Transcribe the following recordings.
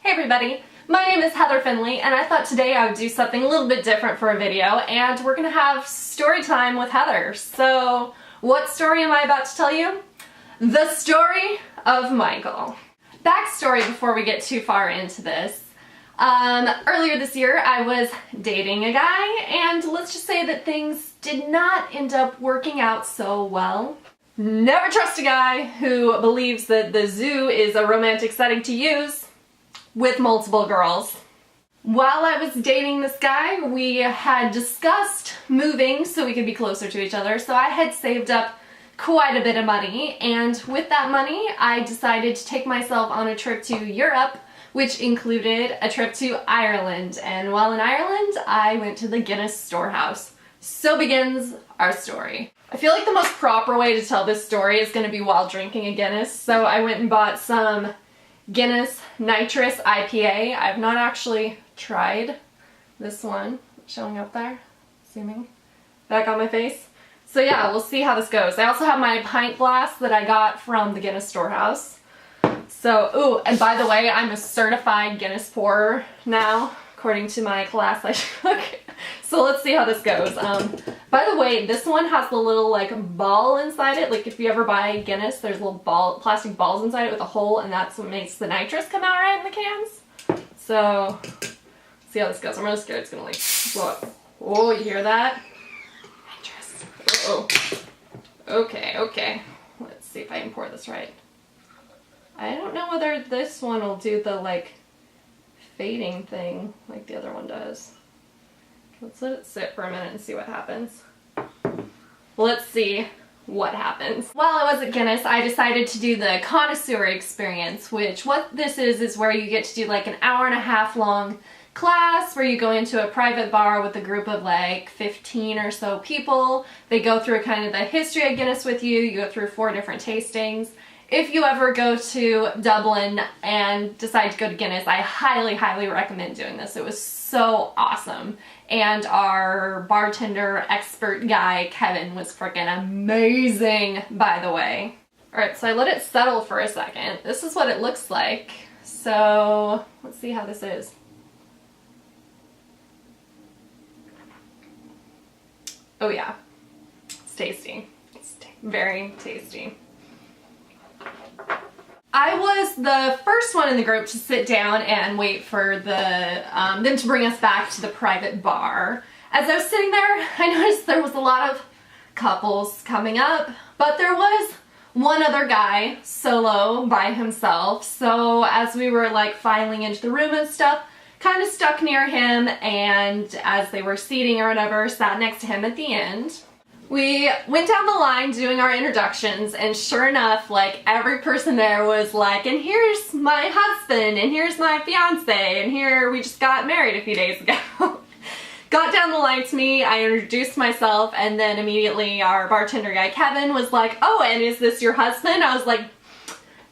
Hey everybody, my name is Heather Finley and I thought today I would do something a little bit different for a video, and we're gonna have story time with Heather. So what story am I about to tell you? The story of Michael. Backstory before we get too far into this. Earlier this year I was dating a guy, and let's just say that things did not end up working out so well. Never trust a guy who believes that the zoo is a romantic setting to use with multiple girls. While I was dating this guy, we had discussed moving so we could be closer to each other, so I had saved up quite a bit of money, and with that money I decided to take myself on a trip to Europe, which included a trip to Ireland. And while in Ireland, I went to the Guinness storehouse. So begins our story. I feel like the most proper way to tell this story is going to be while drinking a Guinness, so I went and bought some Guinness Nitrous IPA. I've not actually tried this one. Showing up there, zooming back on my face. So yeah, we'll see how this goes. I also have my pint glass that I got from the Guinness storehouse. So, ooh, and by the way, I'm a certified Guinness pourer now, according to my class I took. So let's see how this goes. By the way, this one has the little like ball inside it. Like if you ever buy Guinness, there's little plastic balls inside it with a hole, and that's what makes the nitrous come out right in the cans. So, let's see how this goes. I'm really scared it's gonna like blow up. Oh, you hear that? Nitrous. Uh-oh. Okay. Let's see if I can pour this right. I don't know whether this one will do the like fading thing like the other one does. Let's let it sit for a minute and see what happens. Let's see what happens. While I was at Guinness, I decided to do the connoisseur experience, which what this is where you get to do like an hour-and-a-half long class where you go into a private bar with a group of like 15 or so people. They go through kind of the history of Guinness with you. You go through 4 different tastings. If you ever go to Dublin and decide to go to Guinness, I highly, highly recommend doing this. It was so awesome. And our bartender expert guy, Kevin, was freaking amazing, by the way. Alright, so I let it settle for a second. This is what it looks like. So, let's see how this is. Oh yeah, it's tasty. It's very tasty. I was the first one in the group to sit down and wait for them to bring us back to the private bar. As I was sitting there, I noticed there was a lot of couples coming up, but there was one other guy solo by himself. So as we were like filing into the room and stuff, kind of stuck near him, and as they were seating or whatever, sat next to him at the end. We went down the line doing our introductions, and sure enough, like every person there was like, and here's my husband, and here's my fiance, and here we just got married a few days ago. Got down the line to me, I introduced myself, and then immediately our bartender guy Kevin was like, oh, and is this your husband? I was like,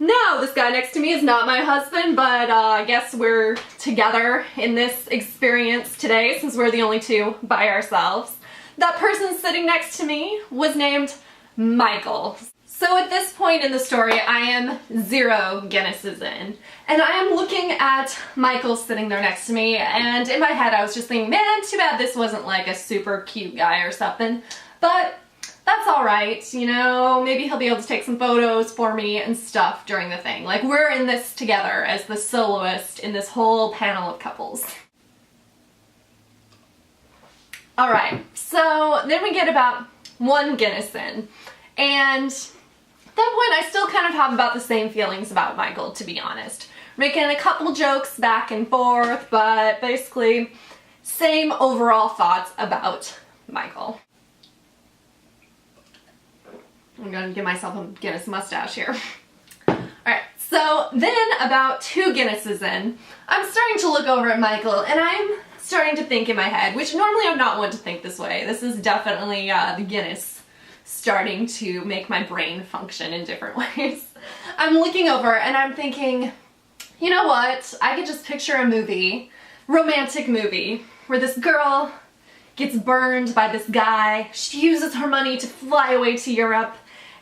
no, this guy next to me is not my husband, but I guess we're together in this experience today since we're the only two by ourselves. That person sitting next to me was named Michael. So at this point in the story, I am 0 Guinnesses in, and I am looking at Michael sitting there next to me, and in my head I was just thinking, man, too bad this wasn't like a super cute guy or something, but that's alright, you know, maybe he'll be able to take some photos for me and stuff during the thing. Like, we're in this together as the soloist in this whole panel of couples. Alright, so then we get about 1 Guinness in, and at that point I still kind of have about the same feelings about Michael, to be honest. Making a couple jokes back and forth, but basically same overall thoughts about Michael. I'm gonna give myself a Guinness mustache here. Alright, so then about 2 Guinnesses in, I'm starting to look over at Michael, and I'm starting to think in my head, which normally I'm not one to think this way. This is definitely the Guinness starting to make my brain function in different ways. I'm looking over and I'm thinking, you know what? I could just picture a movie, romantic movie, where this girl gets burned by this guy. She uses her money to fly away to Europe,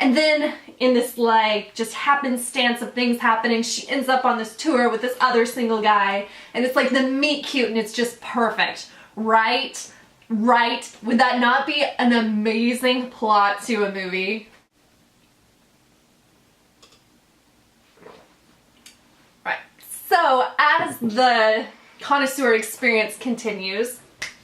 And then in this like just happenstance of things happening, she ends up on this tour with this other single guy, and it's like the meet cute and it's just perfect. Right? Right? Would that not be an amazing plot to a movie? Right. So as the connoisseur experience continues,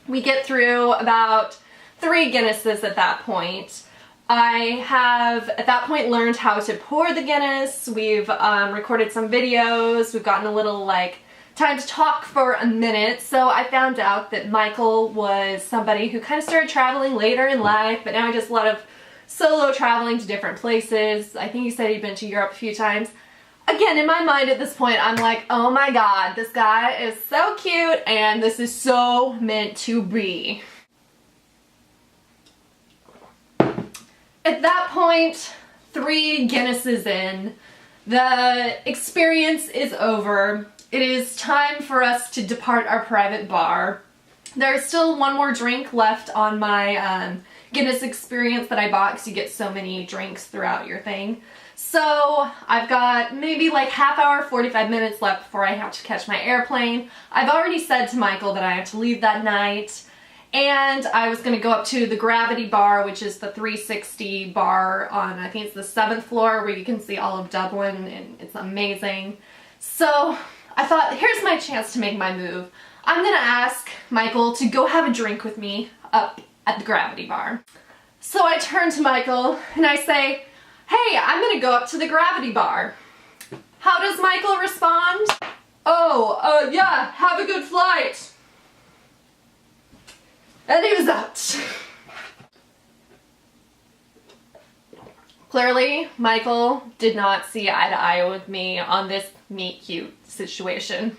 we get through about 3 Guinnesses at that point. I have, at that point, learned how to pour the Guinness. We've recorded some videos. We've gotten a little, like, time to talk for a minute. So I found out that Michael was somebody who kind of started traveling later in life, but now he does a lot of solo traveling to different places. I think he said he'd been to Europe a few times. Again, in my mind at this point, I'm like, oh my god, this guy is so cute, and this is so meant to be. At that point, 3 Guinnesses in, the experience is over. It is time for us to depart our private bar. There's still one more drink left on my Guinness experience that I bought because you get so many drinks throughout your thing. So I've got maybe like half hour, 45 minutes left before I have to catch my airplane. I've already said to Michael that I have to leave that night. And I was going to go up to the Gravity Bar, which is the 360 bar on, I think it's the 7th floor, where you can see all of Dublin, and it's amazing. So I thought, here's my chance to make my move. I'm going to ask Michael to go have a drink with me up at the Gravity Bar. So I turn to Michael and I say, hey, I'm going to go up to the Gravity Bar. How does Michael respond? Oh, yeah, have a good flight. And he was out. Clearly, Michael did not see eye to eye with me on this meet cute situation.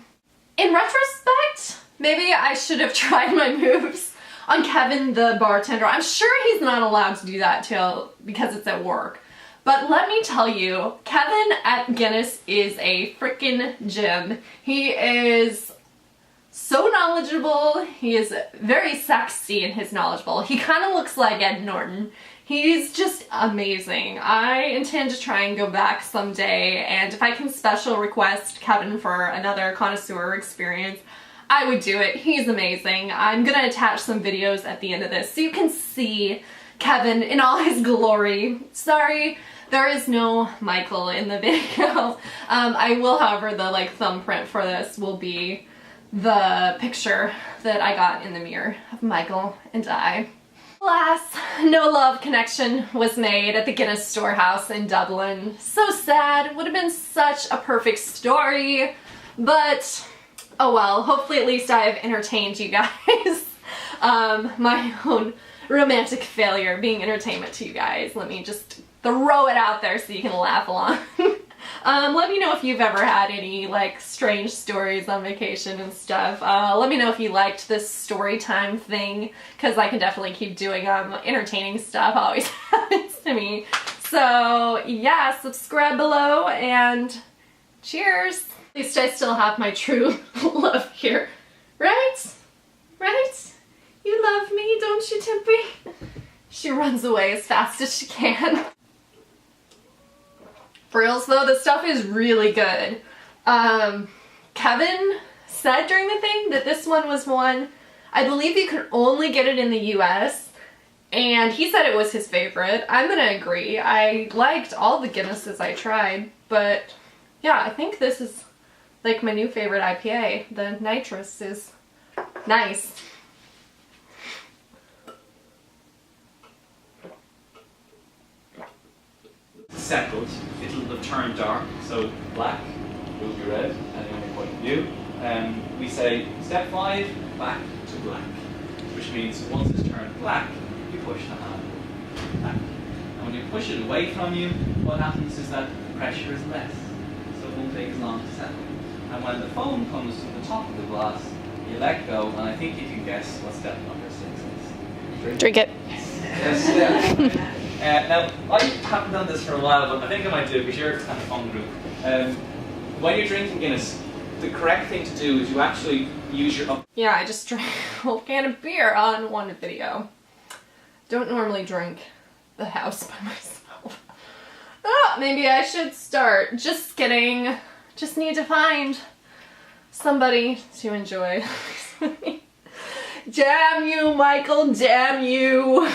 In retrospect, maybe I should have tried my moves on Kevin the bartender. I'm sure he's not allowed to do that because it's at work. But let me tell you, Kevin at Guinness is a freaking gem. He is so knowledgeable. He is very sexy in his knowledgeable. He kind of looks like Ed Norton. He's just amazing. I intend to try and go back someday, and if I can special request Kevin for another connoisseur experience, I would do it. He's amazing. I'm gonna attach some videos at the end of this so you can see Kevin in all his glory. Sorry, there is no Michael in the video. I will, however, the like thumbprint for this will be the picture that I got in the mirror of Michael and I. Alas, no love connection was made at the Guinness storehouse in Dublin. So sad. Would have been such a perfect story, but oh well. Hopefully at least I have entertained you guys. My own romantic failure being entertainment to you guys. Let me just throw it out there so you can laugh along. Let me know if you've ever had any like strange stories on vacation and stuff. Let me know if you liked this story time thing, because I can definitely keep doing entertaining stuff. Always happens to me. So yeah, subscribe below and cheers. At least I still have my true love here. Right? Right? You love me, don't you, Timpy? She runs away as fast as she can. For reals though, the stuff is really good. Kevin said during the thing that this one was one, I believe you can only get it in the US, and he said it was his favorite. I'm gonna agree. I liked all the Guinnesses I tried, but yeah, I think this is like my new favorite IPA. The nitrous is nice. Settled, it'll have turned dark, so black will be red, depending on your point of view. We say step 5, back to black, which means once it's turned black, you push the handle back. And when you push it away from you, what happens is that the pressure is less, so it won't take as long to settle. And when the foam comes to the top of the glass, you let go, and I think you can guess what step number 6 is. Drink it. Yes, yeah. Now, I haven't done this for a while, but I think I might do because you're a kind of fun group. When you're drinking Guinness, the correct thing to do is you actually use your... Yeah, I just drank a whole can of beer on one video. Don't normally drink the house by myself. Oh, maybe I should start. Just kidding. Just need to find somebody to enjoy. Damn you, Michael, damn you.